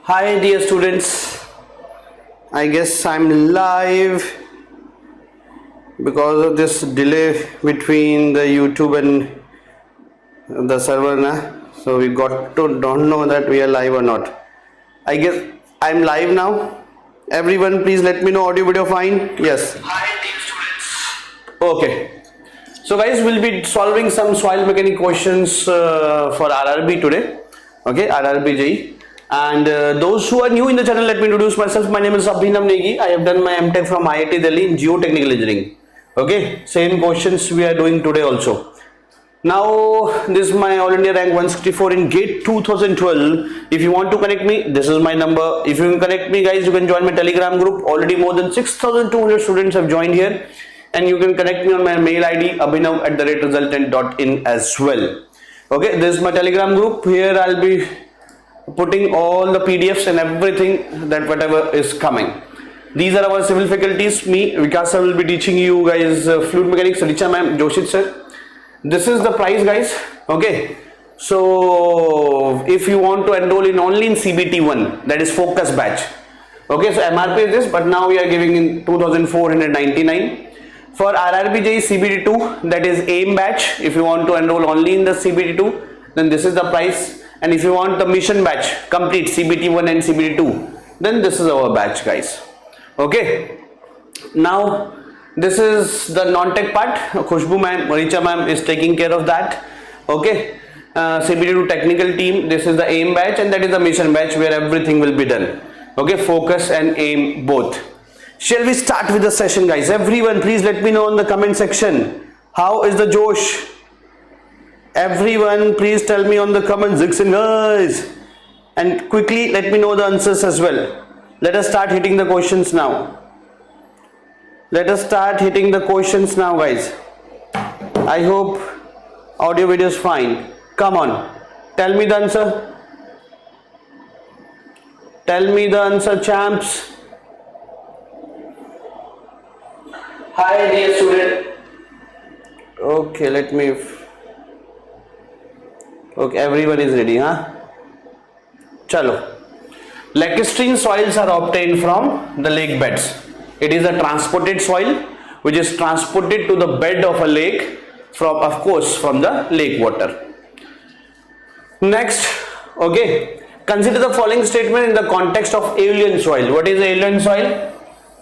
Hi dear students, I guess I'm live because of this delay between the YouTube and the server so we got to don't know that we are live or not. I guess I'm live now. Everyone please let me know audio video fine. Yes. Hi dear students. Okay. So guys, we'll be solving some soil mechanics questions for RRB today. Okay, RRB JE. And those who are new in the channel, let me introduce myself. My name is Abhinav. I have done my MTech from IIT Delhi in Geotechnical Engineering. Okay, same questions we are doing today also. Now, this is my All India rank 164 in GATE 2012. If you want to connect me, this is my number. If you can connect me, guys, you can join my Telegram group. Already more than 6,200 students have joined here. And you can connect me on my mail ID, abhinav@resultant.in as well. Okay, this is my Telegram group. Here I'll be putting all the PDFs and everything that whatever is coming. These are our civil faculties. Me, Vikasa, will be teaching you guys fluid mechanics. Richa ma'am, Joshit sir. This is the price, guys. Okay. So if you want to enroll in only in CBT1, that is focus batch. Okay, so MRP is this, but now we are giving in 2,499. For RRB JE CBT2, that is AIM batch. If you want to enroll only in the CBT2, then this is the price. And if you want the mission batch complete CBT1 and CBT2, then this is our batch, guys. Okay. Now this is the non-tech part. Khushbu ma'am, Richa ma'am is taking care of that. Okay. CBT2 technical team. This is the AIM batch, and that is the mission batch where everything will be done. Okay. Focus and AIM both. Shall we start with the session, guys? Everyone, please let me know in the comment section. How is the Josh? Everyone, please tell me on the comment section, guys, and quickly let me know the answers as well. Let us start hitting the questions now. Let us start hitting the questions now, guys. I hope audio video is fine. Come on, tell me the answer. Tell me the answer, champs. Hi dear student. Okay, let me. Okay, everyone is ready, huh? Chalo. Lacustrine soils are obtained from the lake beds. It is a transported soil which is transported to the bed of a lake from, of course, from the lake water. Next, okay, consider the following statement in the context of alien soil. What is alien soil?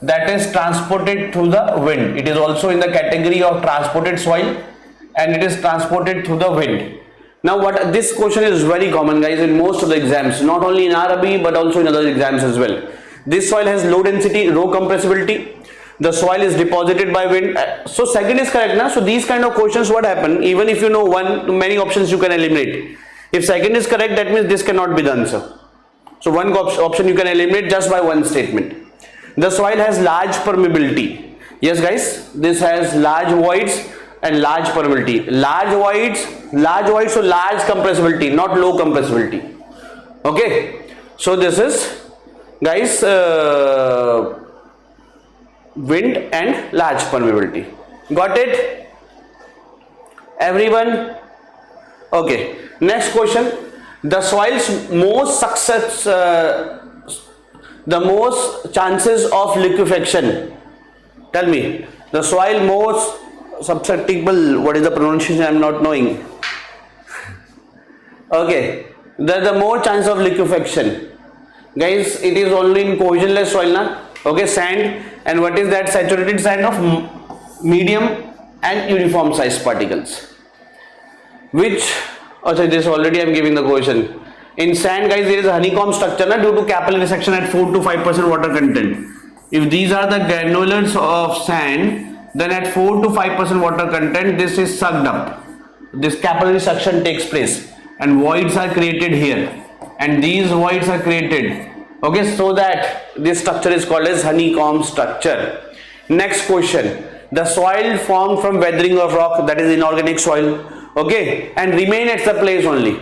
That is transported through the wind. It is also in the category of transported soil, and it is transported through the wind. Now what this question is very common, guys, in most of the exams, not only in RRB but also in other exams as well. This soil has low density, low compressibility. The soil is deposited by wind. So second is correct now. So these kind of questions, what happen, even if you know one, many options you can eliminate. If second is correct, that means this cannot be the answer. So one option you can eliminate just by one statement. The soil has large permeability. Yes, guys, this has large voids and large permeability. Large voids, so large compressibility, not low compressibility. Okay, so this is, guys, wind and large permeability. Got it, everyone? Okay, next question. The soil's most success, the most chances of liquefaction. Tell me, the soil most susceptible, what is the pronunciation? I am not knowing. Okay, the more chance of liquefaction, guys, it is only in cohesionless soil, na? Okay, sand. And what is that? Saturated sand of medium and uniform size particles. Which, okay, this already I am giving the question. In sand, guys, there is a honeycomb structure, na, due to capillary section at 4 to 5% water content. If these are the granulars of sand, then at 4 to 5% water content, this is sucked up. This capillary suction takes place and voids are created here, and these voids are created, okay, so that this structure is called as honeycomb structure. Next question. The soil formed from weathering of rock, that is inorganic soil, okay, and remain at the place only.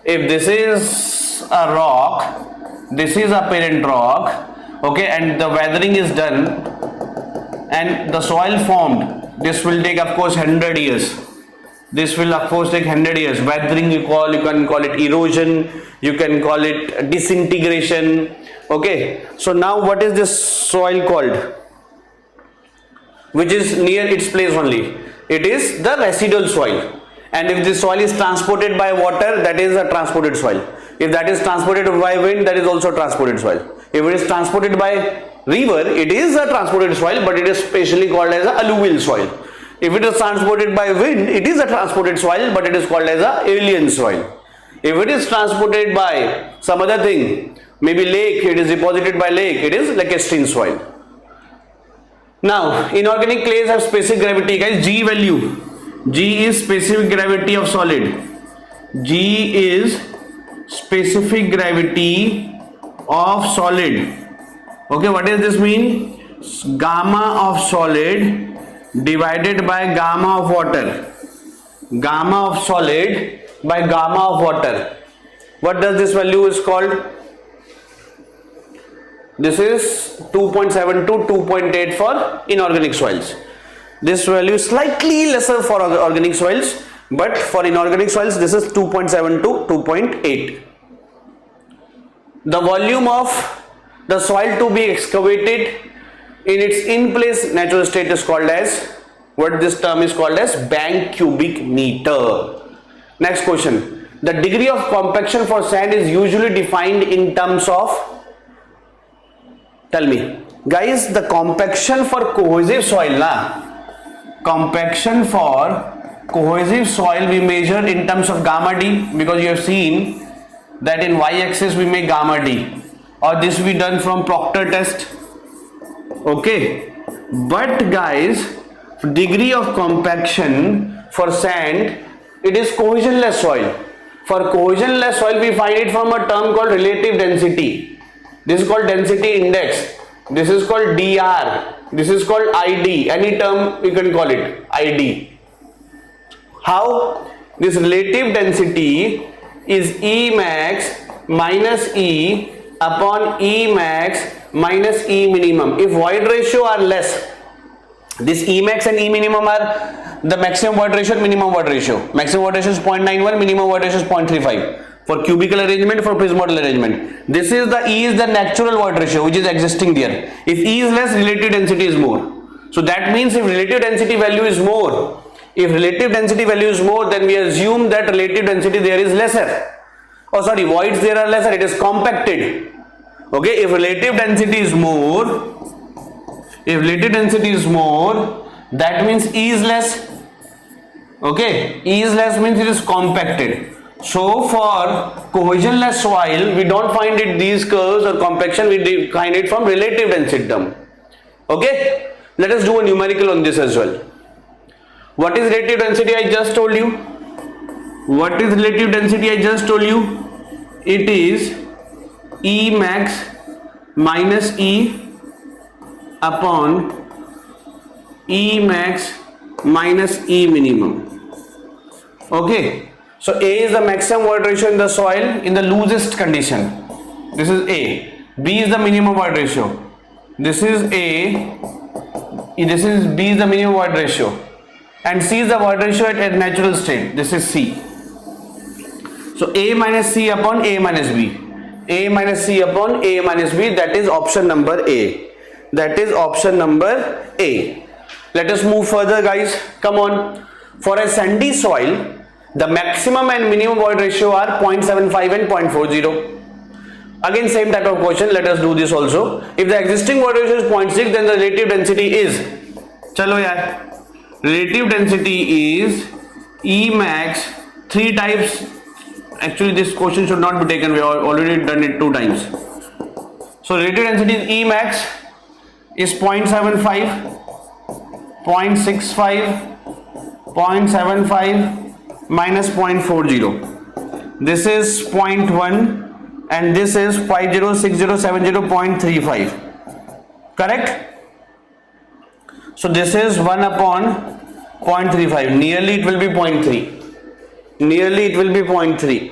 If this is a rock, this is a parent rock, okay, and the weathering is done and the soil formed, this will take, of course, 100 years. This will of course take 100 years. Weathering you can call it erosion, you can call it disintegration. Okay, so now what is this soil called, which is near its place only? It is the residual soil. And if this soil is transported by water, that is a transported soil. If that is transported by wind, that is also transported soil. If it is transported by river, it is a transported soil, but it is specially called as a alluvial soil. If it is transported by wind, it is a transported soil, but it is called as a alien soil. If it is transported by some other thing, maybe lake, it is deposited by lake, it is lacustrine soil. Now, inorganic clays have specific gravity, guys. G value. G is specific gravity of solid. G is specific gravity of solid. Okay, what does this mean? Gamma of solid divided by gamma of water. Gamma of solid by gamma of water. What does this value is called? This is 2.7 to 2.8 for inorganic soils. This value is slightly lesser for organic soils, but for inorganic soils this is 2.7 to 2.8. The volume of the soil to be excavated in its in place natural state is called as, what this term is called as, bank cubic meter. Next question. The degree of compaction for sand is usually defined in terms of, tell me guys, the compaction for cohesive soil, compaction for cohesive soil we measure in terms of gamma d, because you have seen that in y-axis we make gamma d, or this we done from Proctor test. Okay, but guys, degree of compaction for sand, it is cohesionless soil. For cohesionless soil we find it from a term called relative density. This is called density index. This is called dr. This is called id. Any term you can call it id. How? This relative density is E max minus E upon E max minus E minimum. If void ratio are less, this E max and E minimum are the maximum void ratio and minimum void ratio. Maximum void ratio is 0.91, minimum void ratio is 0.35 for cubical arrangement, for prismatic arrangement. This is the E is the natural void ratio which is existing there. If E is less, relative density is more. So that means if relative density value is more, then we assume that relative density there is lesser. Oh sorry, voids there are lesser, it is compacted. Okay, if relative density is more, that means E is less. Okay, E is less means it is compacted. So for cohesionless soil, we don't find it these curves or compaction, we find it from relative density term. Okay, let us do a numerical on this as well. What is relative density? I just told you. What is relative density? I just told you. It is E max minus E upon E max minus E minimum. Okay. So A is the maximum void ratio in the soil in the loosest condition. This is A. B is the minimum void ratio. This is A. This is B is the minimum void ratio. And C is the void ratio at natural state. This is C. So A minus C upon A minus B. A minus C upon A minus B. That is option number A. That is option number A. Let us move further, guys. Come on. For a sandy soil, the maximum and minimum void ratio are 0.75 and 0.40. Again, same type of question. Let us do this also. If the existing void ratio is 0.6, then the relative density is, chalo yaar, relative density is E max, 3 types. Actually, this question should not be taken. We have already done it 2 times. So relative density is E max is 0.75, 0.65, 0.75 minus 0.40. This is 0.1 and this is 506070.35. Correct? So this is 1 upon 0.35. Nearly it will be 0.3. Nearly it will be 0.3.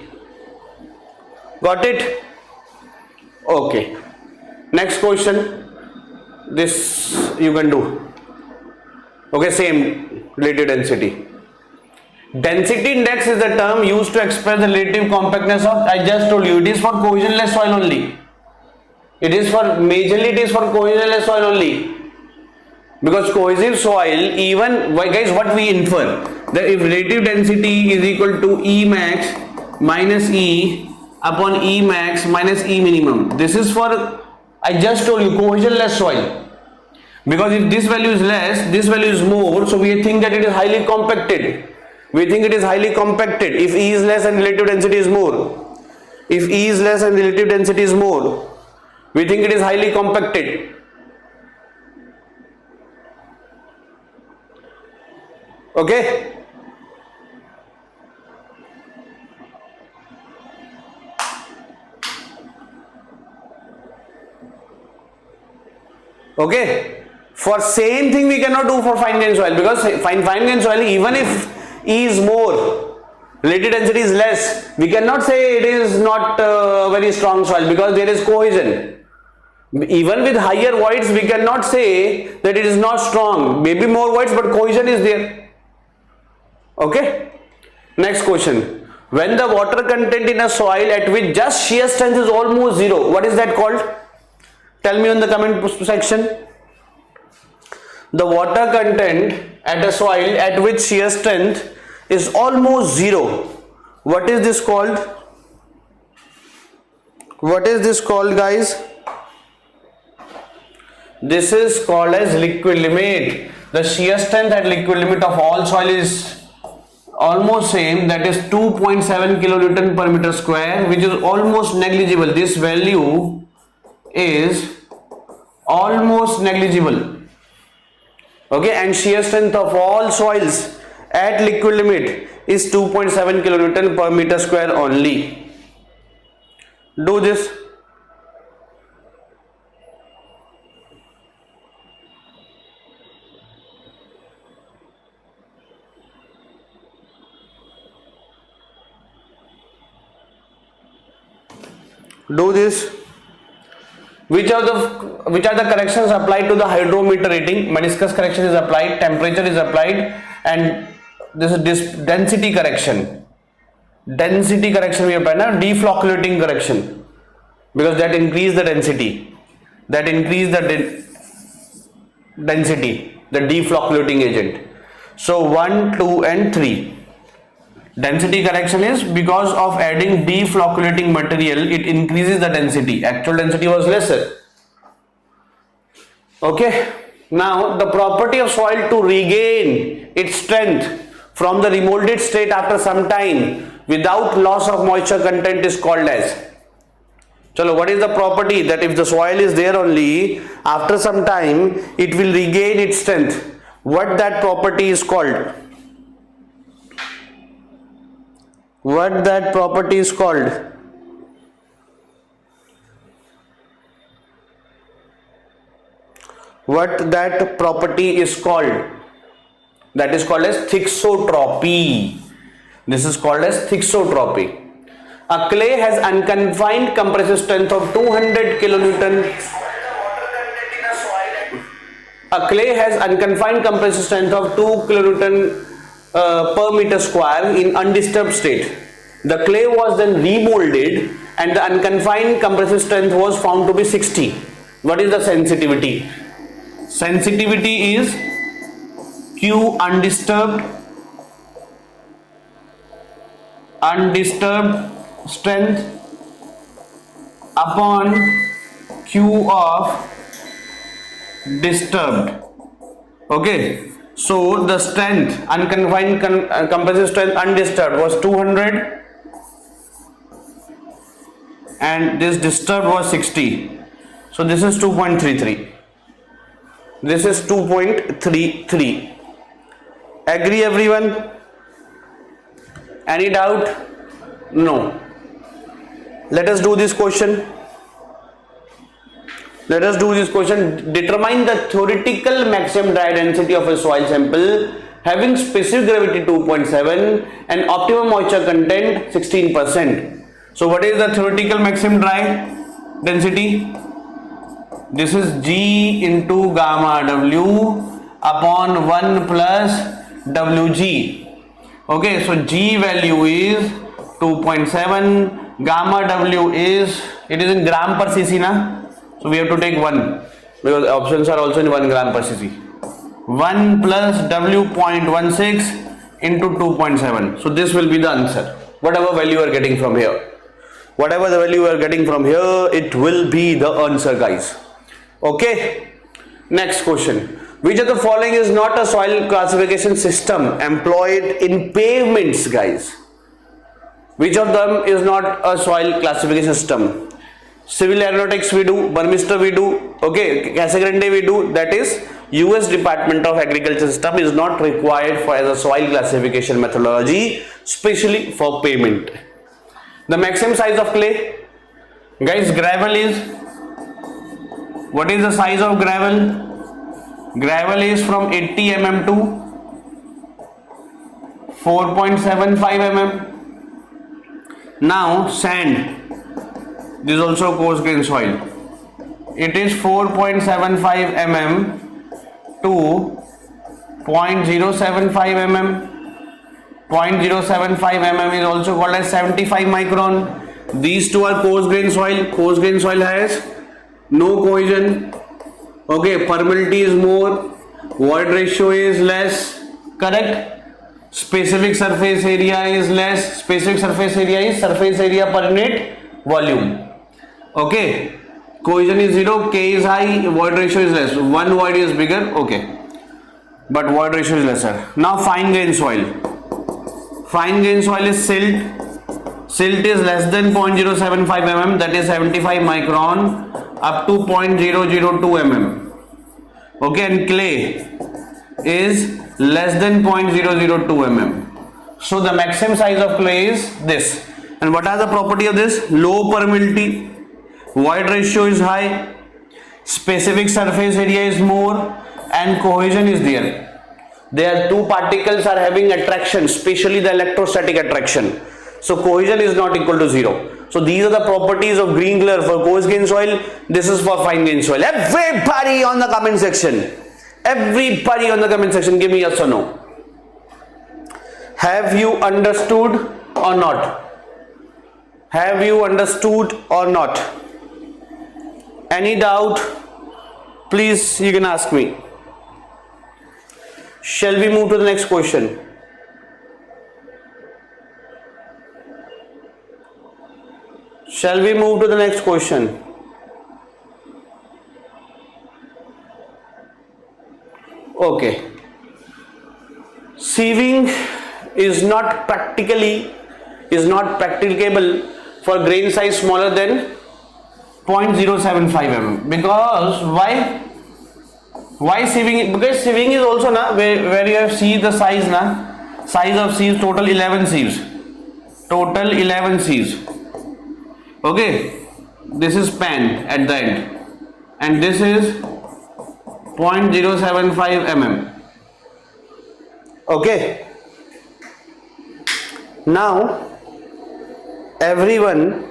Got it? Okay. Next question. This you can do. Okay, same relative density. Density index is the term used to express the relative compactness of, I just told you, it is for cohesionless soil only. Majorly it is for cohesionless soil only. Because cohesive soil, even, guys, what we infer? That if relative density is equal to E max minus E upon E max minus E minimum. This is for, I just told you, cohesionless soil. Because if this value is less, this value is more, so we think that it is highly compacted. We think it is highly compacted if E is less and relative density is more. If E is less and relative density is more, we think it is highly compacted. Okay? Okay? For same thing we cannot do for fine grained soil, because fine grained soil, even if E is more, relative density is less, we cannot say it is not very strong soil, because there is cohesion. Even with higher voids, we cannot say that it is not strong. Maybe more voids, but cohesion is there. Okay? Next question. When the water content in a soil at which just shear strength is almost zero, what is that called? Tell me in the comment section. The water content at a soil at which shear strength is almost zero, what is this called? What is this called, guys? This is called as liquid limit. The shear strength at liquid limit of all soil is almost same, that is 2.7 kilonewton per meter square, which is almost negligible. This value is almost negligible. Okay, and shear strength of all soils at liquid limit is 2.7 kilonewton per meter square only. Do this. Do this. Which are the corrections applied to the hydrometer rating? Meniscus correction is applied, temperature is applied, and this is density correction. Density correction we apply now, deflocculating correction, because that increase the density. That increase the density, the deflocculating agent. So 1, 2 and 3. Density correction is because of adding deflocculating material, it increases the density. Actual density was lesser. Okay. Now the property of soil to regain its strength from the remolded state after some time without loss of moisture content is called as. Chalo, what is the property that if the soil is there only, after some time it will regain its strength? What that property is called? What that property is called? What that property is called? That is called as thixotropy. This is called as thixotropy. A clay has unconfined compressive strength of 200 kilonewton. A clay has unconfined compressive strength of 2 kilonewton per meter square in undisturbed state. The clay was then remolded and the unconfined compressive strength was found to be 60. What is the sensitivity? Sensitivity is Q undisturbed strength upon Q of disturbed. Okay. So the strength, unconfined compressive strength undisturbed was 200 and this disturbed was 60. So this is 2.33. This is 2.33. Agree everyone? Any doubt? No. Let us do this question. Let us do this question. Determine the theoretical maximum dry density of a soil sample having specific gravity 2.7 and optimum moisture content 16%. So what is the theoretical maximum dry density? This is G into gamma W upon 1 plus WG. Okay, so G value is 2.7, gamma W is, it is in gram per cc na, so we have to take 1 because options are also in 1 gram per cc. 1 plus W.16 into 2.7, so this will be the answer. Whatever value you are getting from here, whatever the value you are getting from here, it will be the answer, guys. Okay, next question. Which of the following is not a soil classification system employed in pavements, guys? Which of them is not a soil classification system? Civil aeronautics we do, Burmester we do, okay, Casa Grande we do, that is US Department of Agriculture system is not required for as a soil classification methodology, especially for pavement. The maximum size of clay, guys, gravel is, what is the size of gravel? Gravel is from 80 mm to 4.75 mm. Now sand, this is also coarse grain soil, it is 4.75 mm to 0.075 mm. 0.075 mm is also called as 75 micron. These two are coarse grain soil. Coarse grain soil has no cohesion, okay, permeability is more, void ratio is less, correct? Specific surface area is less. Specific surface area is surface area per unit volume, okay. Cohesion is 0, K is high, void ratio is less, one void is bigger, okay, but void ratio is lesser. Now fine grain soil. Fine grain soil is silt. Silt is less than 0.075 mm, that is 75 micron up to 0.002 mm, okay, and clay is less than 0.002 mm. So the maximum size of clay is this. And what are the property of this? Low permeability, void ratio is high, specific surface area is more, and cohesion is there. There two particles are having attraction, especially the electrostatic attraction. So cohesion is not equal to 0. So these are the properties of green color for coarse grain soil. This is for fine grain soil. Everybody on the comment section. Everybody on the comment section, give me yes or no. Have you understood or not? Have you understood or not? Any doubt? Please, you can ask me. Shall we move to the next question? Shall we move to the next question? Okay. Sieving is not practicable for grain size smaller than 0.075 mm. Because why sieving? Because sieving is also where you have see the size size of sieves, total 11 sieves. Total 11 sieves. Okay, this is pan at the end, and this is 0.075 mm. Okay. Now, everyone,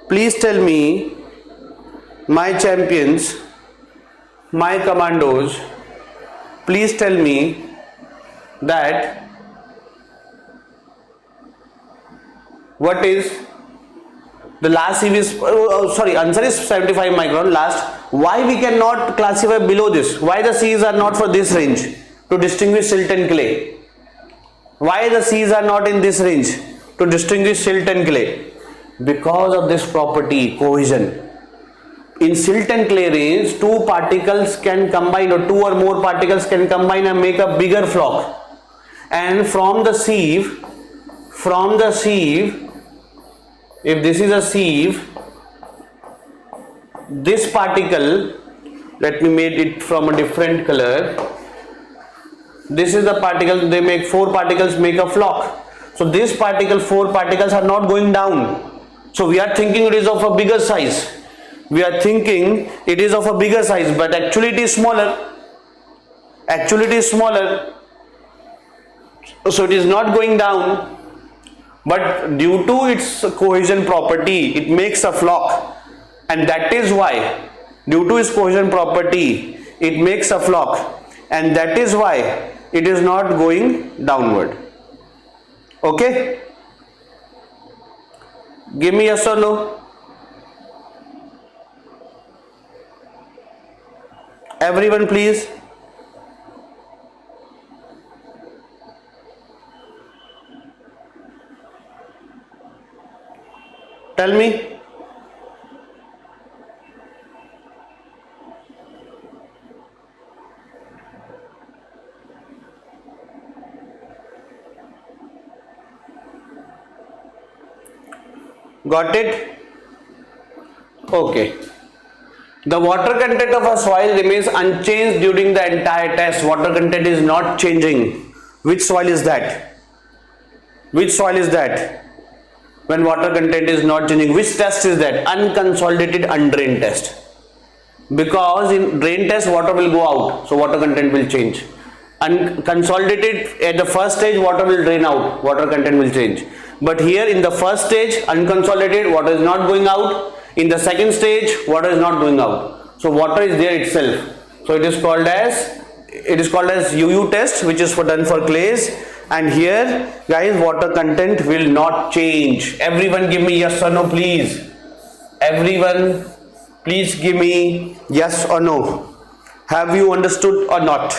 please tell me, my champions, my commandos, please tell me that what is the last sieve is, answer is 75 micron last. Why we cannot classify below this? Why the sieves are not for this range to distinguish silt and clay? Why the sieves are not in this range to distinguish silt and clay? Because of this property, cohesion. In silt and clay range, two particles can combine, or two or more particles can combine and make a bigger flock. And from the sieve, if this is a sieve, this particle, let me make it from a different color. This is the particle, they make 4 particles make a flock. So this particle, 4 particles are not going down. So we are thinking it is of a bigger size. But actually it is smaller. So it is not going down. But due to its cohesion property, it makes a flock. And that is why, due to its cohesion property, it makes a flock. And that is why it is not going downward. Okay, give me yes or no. Everyone please. Tell me. Got it? Okay. The water content of a soil remains unchanged during the entire test. Water content is not changing. Which soil is that? Which soil is that? When water content is not changing, which test is that? Unconsolidated undrained test. Because in drain test water will go out, so water content will change. Unconsolidated, at the first stage water will drain out, water content will change. But here in the first stage, unconsolidated, water is not going out. In the second stage, water is not going out. So water is there itself. So it is called as UU test, which is done for clays. And here guys, water content will not change. Everyone give me yes or no please. Everyone please give me yes or no. Have you understood or not?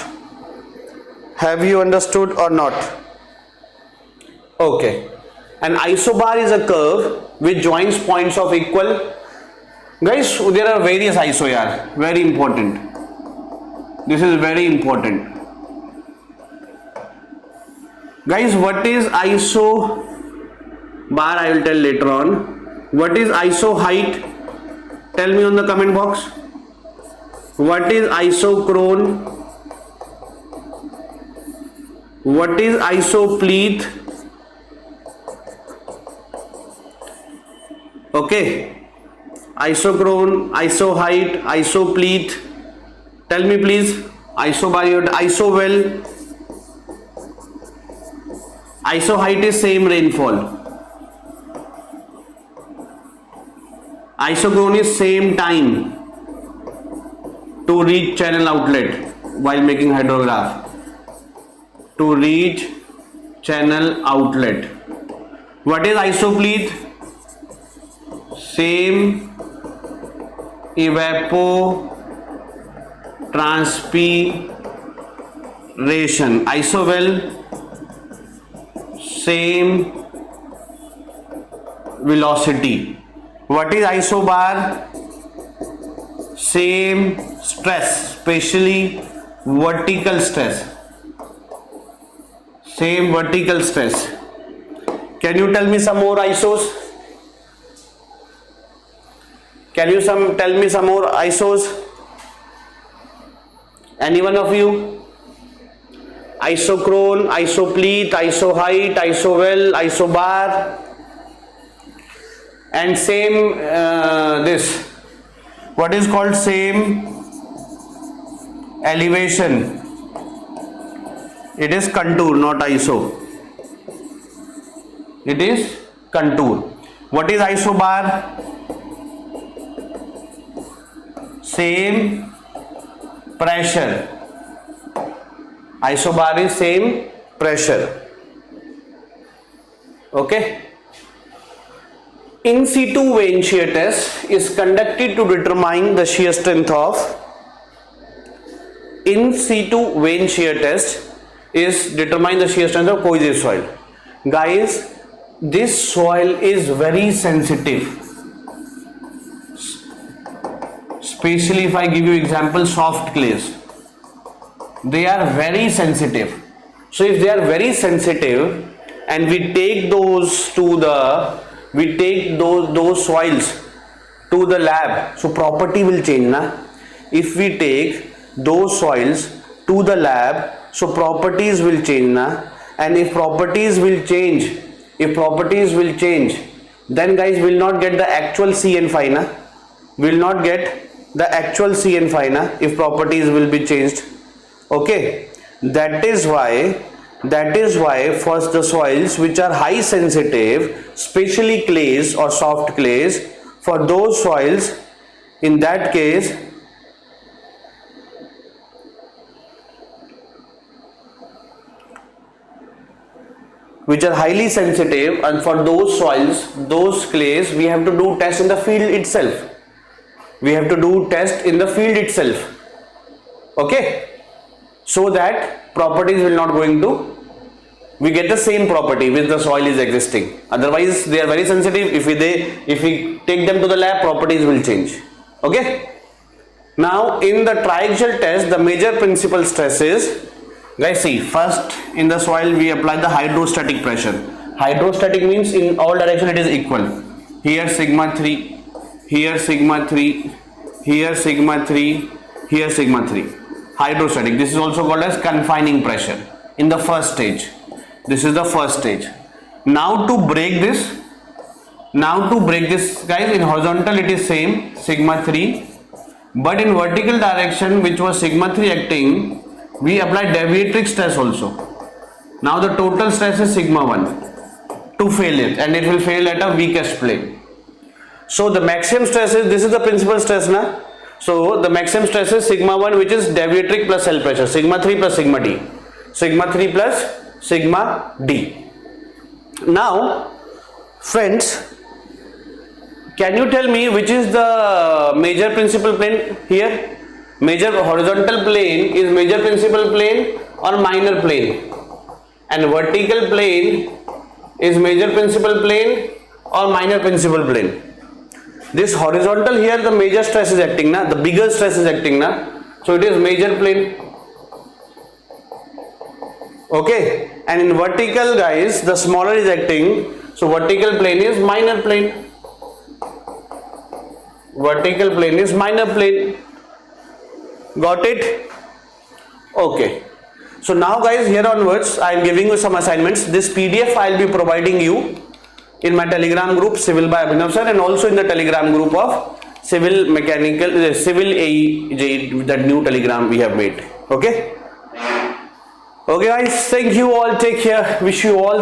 Have you understood or not? Okay. An isobar is a curve which joins points of equal. Guys, there are various iso here. Very important. This is very important. Guys, what is iso bar? I will tell later on. What is iso height? Tell me on the comment box. What is isochrone? What is isopleat? Okay. Isochrone, iso height, isopleat. Tell me please. Isobariot, isowell. Iso height is same rainfall. Isochrone is same time to reach channel outlet while making hydrograph. To reach channel outlet. What is isopleat? Same evapotranspiration. Isowell, same velocity. What is isobar? Same stress, especially vertical stress. Same vertical stress. Can you tell me some more isos? Can you tell me some more isos? Any one of you? Isochrone, isopleat, isoheight, isowell, isobar, and same this. What is called same elevation? It is contour, not iso. It is contour. What is isobar? Same pressure. Isobar is same pressure. Okay. In situ vane shear test is conducted to determine the shear strength of. In situ vane shear test is determine the shear strength of cohesive soil. Guys, this soil is very sensitive. Especially if I give you example, soft clays. They are very sensitive. So if they are very sensitive and we take those soils to the lab, so property will change, na? If we take those soils to the lab, so properties will change, na? And if properties will change, then guys will not get the actual C and phi, na? Will not get the actual C and phi, na? If properties will be changed. Okay, that is why for the soils which are high sensitive, especially clays or soft clays, for those soils, in that case which are highly sensitive, and for those soils, those clays, we have to do test in the field itself. We have to do test in the field itself. Okay, so that properties will not going to, we get the same property which the soil is existing. Otherwise they are very sensitive. If we take them to the lab, properties will change. Okay. Now in the triaxial test, the major principal stress is, guys, see, first in the soil we apply the hydrostatic pressure. Hydrostatic means in all direction it is equal. Here sigma 3, here sigma 3, here sigma 3, here sigma 3. Hydrostatic. This is also called as confining pressure in the first stage. This is the first stage. Now to break this, guys, in horizontal it is same, sigma 3, but in vertical direction, which was sigma 3 acting, we apply deviatoric stress also. Now the total stress is sigma 1 to fail it, and it will fail at a weakest plane. So the maximum stress is, this is the principal stress na. So the maximum stress is sigma 1, which is deviatoric plus cell pressure, sigma 3 plus sigma d, sigma 3 plus sigma d. Now friends, can you tell me which is the major principal plane here? Major horizontal plane is major principal plane or minor plane, and vertical plane is major principal plane or minor principal plane. This horizontal here, the major stress is acting na, the bigger stress is acting na, so it is major plane. Okay, and in vertical, guys, the smaller is acting, so vertical plane is minor plane. Vertical plane is minor plane. Got it? Okay. So now, guys, here onwards I am giving you some assignments. This PDF I will be providing you in my Telegram group, Civil by Abhinav sir, and also in the Telegram group of Civil Mechanical, Civil AE JE, that new Telegram we have made. Okay. Okay, guys. Thank you all. Take care. Wish you all